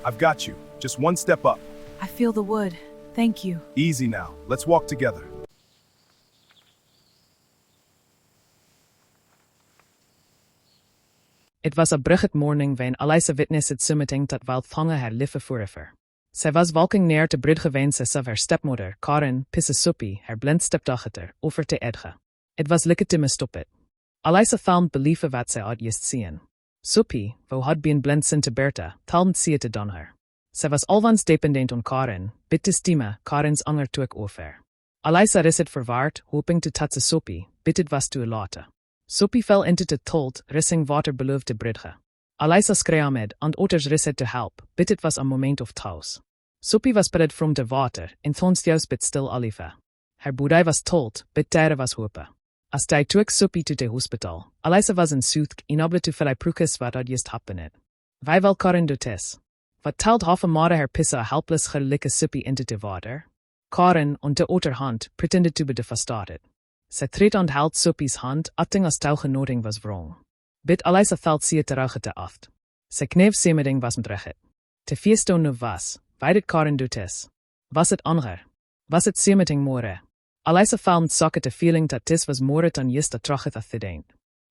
I've got you. Just one step up. I feel the wood. Thank you. Easy now. Let's walk together. It was a brugget morning when Alyssa witnessed het summiting dat Wildfange haar lieve voorever. Sy was walking near te brug gewense of her stepmother, Karen, pisse Sophie, her blind stepdaughter, over te Edge. It was like to stop it. Alyssa found belief wat sy had just seen. Sophie, who had been blind since Bertha, talmt sie te dan haar. Sy was alwans dependent on Karen, bid te stimme, Karen's anger toe ek over. Alyssa is het verwaard, hoping to tatse Sophie, bid het was too late. Sophie fell into the told, rissing water below the bridge. Alyssa skreamed, and others risset to help, bid it was a moment of chaos. Sophie was spread from the water, en thonstjaus bid still alive. Her boerderij was told, bid tijden was hope. As hij took Sophie to the hospital, Alyssa was in sootk, inable to fell proekes wat had just happened. Wij wel Karen doet is. Wat telt half a mare her pisse a helpless gelikke Sophie into the water? Karen, on the other hand, pretended to be devastated. Sy treed aan held Sophie's hand, acting as touwgenoting was wrong. Bid Alyssa felt sie terug te aft. Sy kneef semeding was mdrugget. Te feesto nu was, wij dit Karen doet is. Was het anger? Was het semeding more? Alyssa found socket a feeling that this was more than just a trachet a thideen.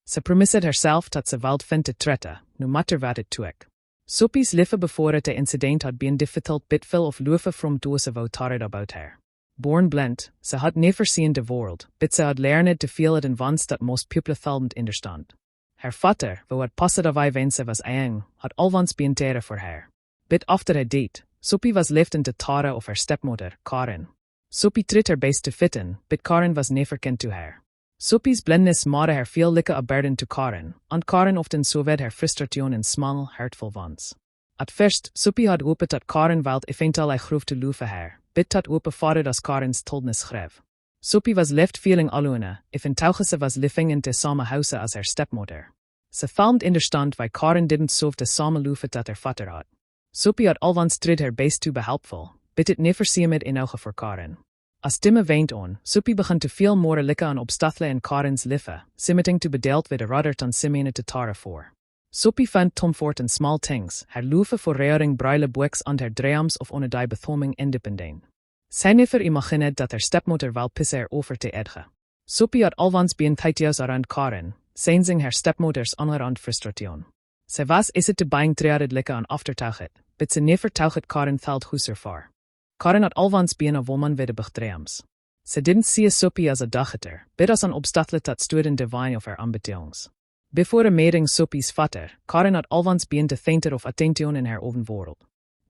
Sy promised herself that sy wild vind te trette, no matter wat it took. Sophie's life before the incident had been difficult bitful of loofe from those who tarried about her. Born blind, sy had never seen the world, but sy had learned to feel it in once that most people filmed understand. Her vader, who had passed away when sy was young, had alwans been terror for her. But after her death, Sophie was left in the tare of her stepmother, Karen. Sophie tried her best to fit in, but Karen was never kind to her. Sophie's blindness made her feel like a burden to Karen, and Karen often sowed her frustration in small, hurtful ones. At first, Sophie had hoped that Karen wild eventueel a groef to love her, but had hope vader as Karen's toldness schreef. Sophie was left feeling alone, if in Tauge was living in the same house as her stepmother. Ze found understand why Karen didn't solve the same love that her vader had. Sophie had alwans tried her best to be helpful, but it never seemed in ogen for Karen. As time went on, Sophie began to feel more like an obstacle in Karen's life, seeming to be dealt with rather than seeming te tare for. Sophie found comfort in small things, her love for rearing bruile books and her dreams of onedij becoming independent. Sy never imagined dat her stepmother wel pisse her over te Edge. Sophie had alwans been tightjes around Karen, sensing her stepmother's anger and frustration. Sy was is it te bang treated like an aftertauget, but sy never tauget Karen felt huser for. Karen had alwans been a woman with big dreams. Ze didn't see Sophie as a daggeter, but as an obstacle that stood in the way of her ambitions. Before meeting Sophie's vader, Karen had alwans been the center of attention in her own world.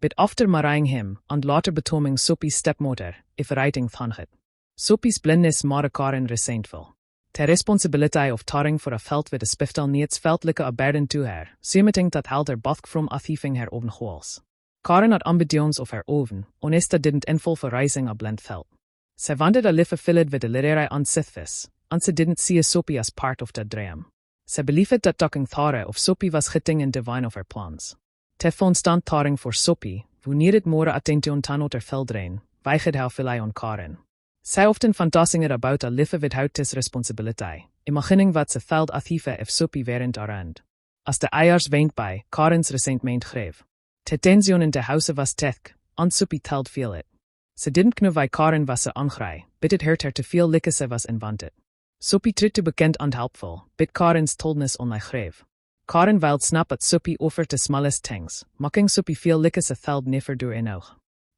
But after marrying him, and later becoming Sophie's stepmother, if writing thanget. Sophie's blindness made Karen resentful. The responsibility of taring for a veld with a spiftal needs felt like a burden to her, seeming that held her back from achieving her own goals. Karen had ambitions of her own, honesta didn't invul for rising a blind veld. Sy wanted a life filled with the literary and sithvis, and ze didn't see Sophie as part of that dream. Sy believed that talking thare of Sophie was getting in the wine of her plans. Te constant taring for Sophie, who needed more attention than other veldrein, weighed haar filai on Karen. Sy often fantasing about a life without this responsibility, imagining wat ze veld achieve if Sophie weren't around. As the eiers went by, Karen's resentment grew. The tension in the house was thick, and Sophie telled feel it. Ze didn't know why Karen was so angry, but it hurt her to feel like ze was invented. Sophie tried to be kind and helpful, but Karen's toldness only grew. Karen wilde snap at Sophie over the smallest things, making Sophie feel like ze theld never door in oog.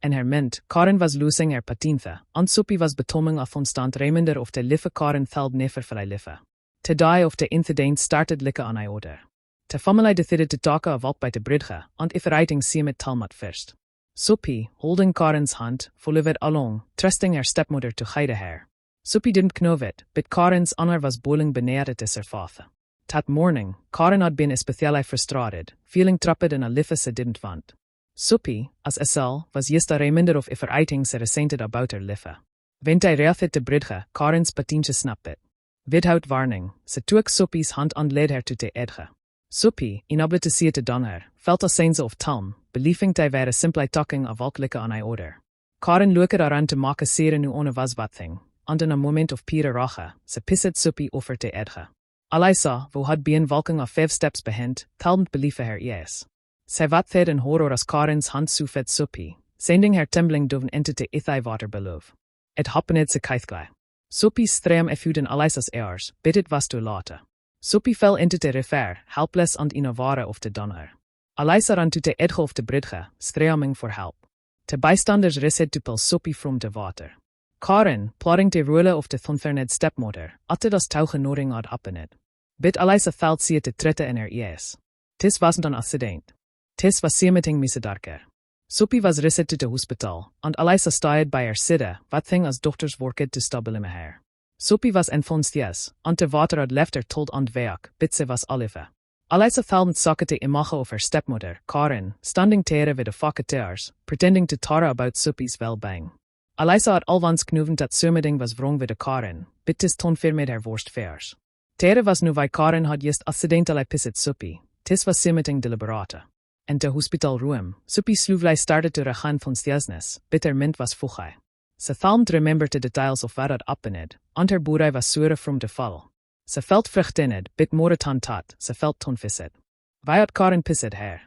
In her mind, Karen was losing her patiënte, and Sophie was becoming a constant reminder of the lieve Karen theld never vrij lieve. The day of the incident started like an order. The family decided to talk a walk by the bridge, and if writing seemed talm at first. Sophie, holding Karen's hand, followed along, trusting her stepmother to guide her. Sophie didn't know it, but Karen's anger was boiling beneath the surface. That morning, Karen had been especially frustrated, feeling trapped in a life ze didn't want. Sophie, as Esel, was just a reminder of if her writing ze resented about her life. When hij reached de bridge, Karen's patiënte snapped. Without warning, ze took Sophie's hand and led her to the edge. Sophie, inable to see it done her, felt a sense of calm, believing they were simply talking a walklijke aan haar order. Karen looked around to make sure nu one was wat thing, and in a moment of pure rage, ze pissed Sophie over the edge. Alyssa, who had been walking a 5 steps behind, talmed believe her yes. Sy wat thir in horror as Karen's hand soefet Sophie, sending her tumbling down into the ithai water below. It happened se kaithglai. Sophie stream effud in Alyssa's ears, bid it was too late. Sophie fell into the river, helpless and innovare of the donner. Alyssa ran to the edge of the bridge, streaming for help. The bystanders rested to pull Sophie from the water. Karen, plodding the rule of the thunferned stepmother, uttered as touwgenoring had happened. Bid Alyssa felt sie te trette in her ears. Tis wasn't an accident. Tis was semeting missedarker. Sophie was rested to the hospital, and Alyssa stayed by her sidde, wat thing as doctors worked to stabile me her. Sophie was enfonstias, and the water had left her told on werk, bid ze was olive. Alyssa filmed socket the image of her stepmother, Karen, standing there with the facketeers, pretending to tara about Sophie's well-being. Alyssa had alvans knoven dat something was wrong with the Karen, bid tis ton vir met her worst vers. Tere was nu vai Karen had just accidentally pisset Sophie, tis was something deliberate. In the hospital room, Sophie sluvlei started to regaan van stiasnes, bid her mint was fugai. Ze filmed remembered the details of wat had happened, and her boerij was sure from the fall. Ze felt vrucht in it, bid more tan tat, ze felt ton visset. Why had Karen pisset her?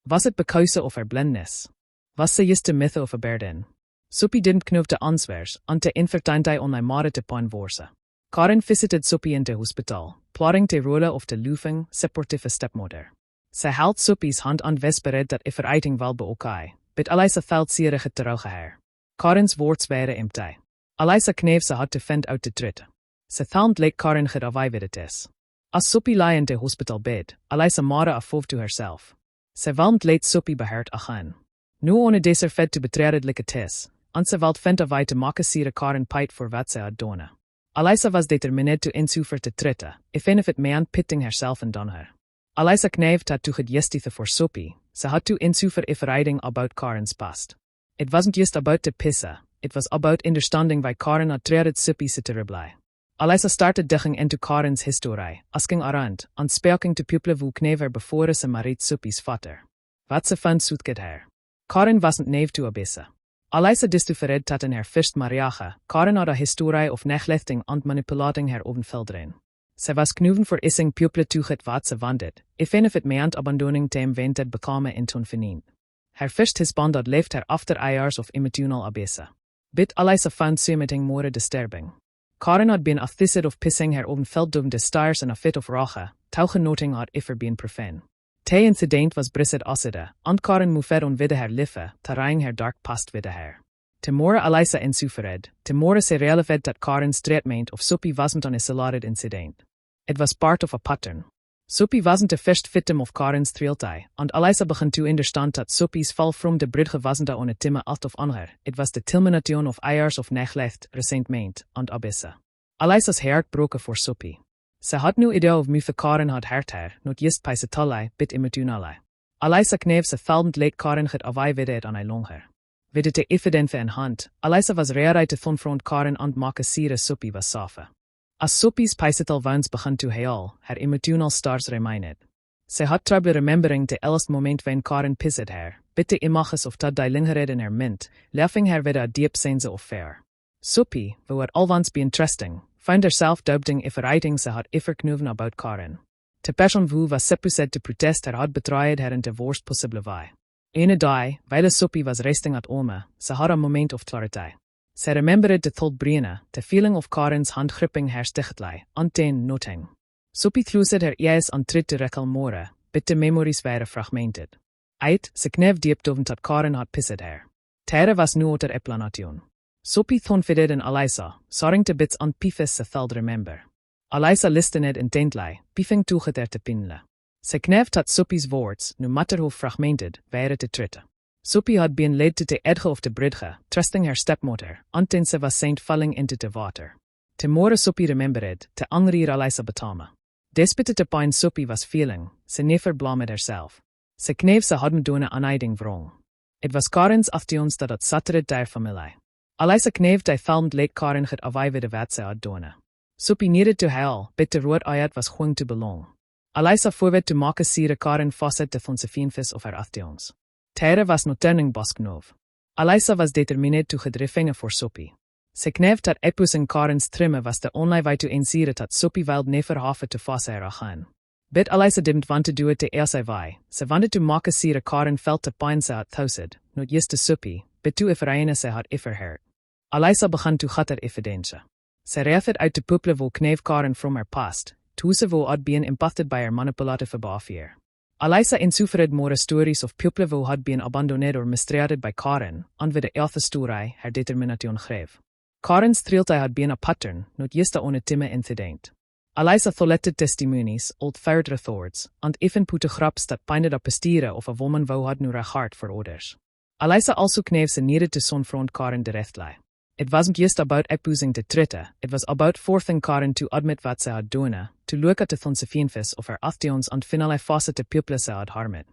Was it because of her blindness? Was ze just the myth of a burden? Sophie didn't knoof de answers, and te invertijntij on my mare te pijn worse. Karen visited Sophie in the hospital, plotting te role of the loofing, supportive stepmother. Ze held Sophie's hand aan wespered dat if her eating wel beokai, but Alyssa felt sierige terug haar. Karen's words waren empty. Alyssa kneef ze had te vind uit de trut. Ze found like Karen had avived it is. As Sophie lay in the hospital bed, Alyssa mare afove to herself. Ze walmt leed Sophie beheerd again. Nu on deze fed te betreden like it is, and ze wald vind avai te maken sire Karen peit voor wat ze had done. Alyssa was determined to insufer te tritten, if it meant pitting herself and done her. Alyssa kneeft had to gedjestithe for Sophie, ze had to insufer if writing about Karen's past. It wasn't just about the pisse, it was about understanding why Karen had treated Sophie se terribly. Alyssa started digging into Karen's history, asking around, and speaking to people who knew before ze married Sophie's vader. Wat ze vond zoetget her. Karen wasn't neef to abisse. Alyssa distufered dat in her first mariage, Karen had a history of neglichting and manipulating her ovenvelderen. Ze was knoven voor issing people toeget wat ze wanted, if it meant abandoning tem wented bekame in ton venien. Her first husband had left her after years of emotional abuse. Bit Alyssa found something more disturbing. Karen had been accused of pissing her ovenveld de stars in a fit of rache, touwgenoting had ever been profane. Te incident was brisset aside, and Karen moefer onwidde her liffe, terrein her dark past widde her. Te more Alyssa insufered, te more se relevant dat Karen's treatment of Sophie wasn't an isolated incident. It was part of a pattern. Sophie wasn't the first victim of Karen's thrilltij, and Alyssa began to understand that Sophie's fall from the bridge wasn't on a timme alt of anger, it was the culmination of years of neglect, resentment, and abisse. Alyssa's heart broke for Sophie. Ze had no idee of mufe Karen had hurt her, not just by se tallei, bit emotionalei. Alyssa kneef se filmed late Karen had avai widde aan hij longer. Widde te evidente in hand, Alyssa was reeruit te confront Karen and make sire Sophie was safe. As Sophie's paisetal wounds began to heal, her emotional stars remained. Ze had trouble remembering the earliest moment when Karen pissed her, bit the images of dat die lingered in her mint, leaving her with a deep sense of fear. Sophie, who had alvans been trusting, found herself doubting if her writing ze had ever known about Karen. Te person who was supposed to protest her had betrayed her in the worst possible way. Ene dag, while Sophie was resting at home, ze had a moment of clarity. Ze remembered the thought brene, the feeling of Karen's hand gripping her stichtlei, and then nothing. Sophie closed her eyes and tried to recall more, but the memories were fragmented. Uit, ze kneef diep dovend dat Karen had pissed her. Tere was nu oter explanation. Sophie thonfided in Alyssa, soaring te bits and piefes se feld remember. Alyssa listened intently, piefing toeget er te pinle. Ze kneef dat Sophie's words, no matter how fragmented, were te tritten. Sophie had been led to the edge of the bridge, trusting her stepmother, until ze was sent falling into the water. Te more Sophie remembered, te angrier Alyssa betame. Despite the pain Sophie was feeling, ze never blamed herself. Ze kneef ze hadden doen aan eiding wrong. It was Karen's aftions dat had sattered der familie. Alyssa kneef die filmed late Karen had avived wat ze had doen. Sophie needed to huil, but the rood ayat was going to belong. Alyssa voorwet te make sire Karen vastzet te van se fienvis of her aftions. Tere was no turning basknov. Alyssa was determined to gedriffinge for Sophie. Ze kneef dat epus in Karen's trimme was de only way to ensure dat Sophie wild never have te vase her again. Bit Alyssa didn't want to do it to sy vai. Ze wanted to make sure Karen felt te pijn ze had thuisid, not just te soppie, bit to ifreine ze had iferherd. Alyssa began to gatter evidence. Ze referred uit de people wo kneef Karen from her past, to ze wo had been impacted by her manipulative behavior. Alyssa insuffered more stories of people who had been abandoned or mistreated by Karen, and with the elfte story her determination greef. Karen's thrillty had been a pattern, not just a onetimme incident. Alyssa collected testimonies, old fired records, and even put graps that pointed up a stieren of a woman who had no regard for others. Alyssa also knew ze needed to confront Karen directly. It wasn't just about opposing the tritten, it was about forcing Karen to admit what ze had done, to look at the consequences of her actions and finally face the people ze had harmed.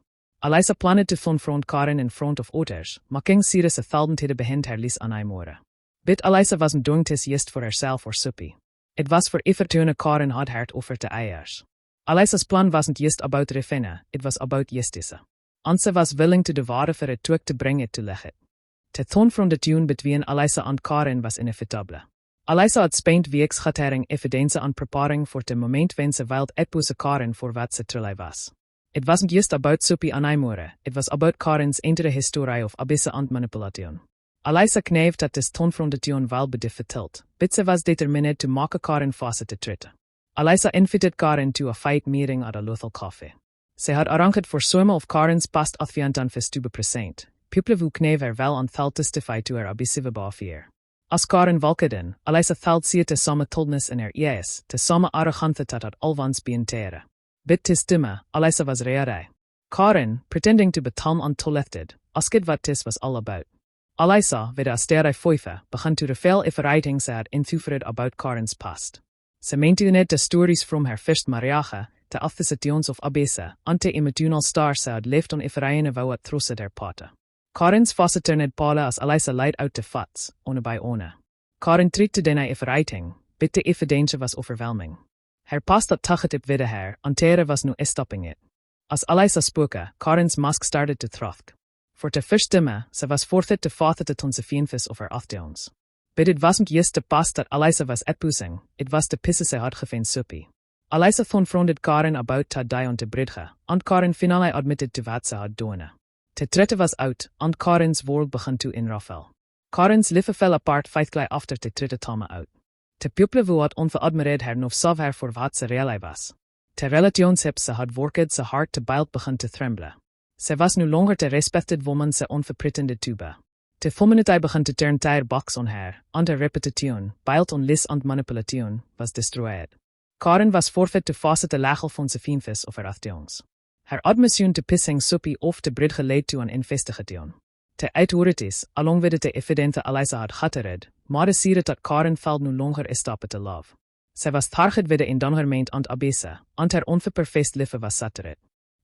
Alyssa planned to confront Karen in front of others, maar ging sire ze thaldenthede behend haar lies aanmoren. Bit Alyssa wasn't doing this just for herself or Soppie. It was for evertune Karen had hard over te eiers. Alyssa's plan wasn't just about refinne, it was about justice. And ze was willing to de ware for het terug te bring it to leggen. The tone from the tune between Alyssa and Karen was inevitable. Alyssa had spent weeks gathering evidence and preparing for the moment when ze wild uitpose Karen for wat ze truly was. It wasn't just about Soppie aanmoren, it was about Karen's entire history of abuse and manipulation. Alyssa knew dat this tone from the tune wel bedif verteld, but ze was determined to make Karen face te tritten. Alyssa invited Karen to a fight meeting at a local cafe. Ze had arranged for some of Karen's past advantages to be present. People who knew her wel and thought testify to her abusive behavior. As Karen walked, Alyssa thought ze te samme toldness in her ears, te samme arrogante dat had alwans been tere. Bit te stimme, Alyssa was rearij. Karen, pretending to be calm and collected, asked what this was all about. Alyssa, with a sterre foife, began to reveal if writings ze had insuffered about Karen's past. Ze meende de stories from her first mariage, de accusations of abuse, and de emotional stars ze had left on ifreine wou het trosse der pate. Karen's faceturned pale as Alyssa leid out de fats, one by one. Karen treated denne if writing, but de evidence was overwhelming. Her past had taggetip widde her, and tere was nu stopping it. As Alyssa spoke, Karen's mask started to throck. For the first time, ze was forthright to face the consequences of her actions. But it wasn't just the past that Alyssa was opposing, it was the pisse ze had gevind Soppie. Alyssa confronted Karen about to die on the bridge, and Karen finally admitted to wat ze had done. The trette was out, and Karen's world began to inraffel. Karen's life fell apart feitly after the trette tame out. The people who had onveradmired her nog saw her for wat ze really was. The relationship ze had worked ze hard to build began to tremble. Ze was no longer the respected woman ze onverpretended to be. The femininity began to turn tire backs on her, and her reputation, built on lies and manipulation, was destroyed. Karen was forfeit to face the lagel consequences of her actions. Her admission to pissing Soppie off the bridge led to an investigation. The authorities, along with the evidence Alyssa had gathered, maar sire dat Karen felt no longer stappen te love. Ze was target with the indongermeint and abuse, and her onverperfest life was sattered.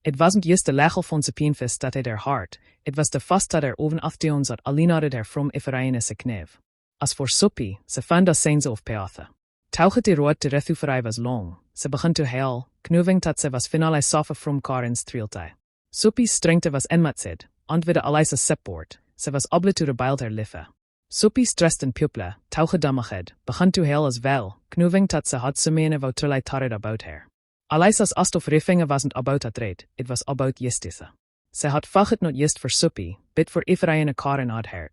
It wasn't just the lagel consequences that had her heart, it was the fast that her oven actions had alienated her from ifreine se kneef. As for Soppie, ze found a sense of peathe. Tauget die rood te rethuverij was long, ze begon to huil, knowing dat ze was finally suffer from Karen's thrillty. Soppie's strength was inmatsid, and with Alyssa's support, ze was able to rebuild her life. Soppie's trust in people, tauget damaged, begon to huil as well, knowing dat ze had semene wou trillai tarred about her. Alyssa's ast of riffingen wasn't about a trade, it was about justice. Ze had vaget not just for Soppie, but for ifreine Karen had her.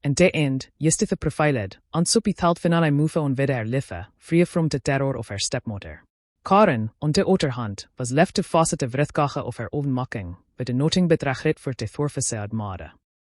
In the end, justice prevailed, and Soppie thought finally move on with her life, free from the terror of her stepmother. Karen, on the other hand, was left to face the wrathkage of her own making, with nothing but regret for the thorven ze had made.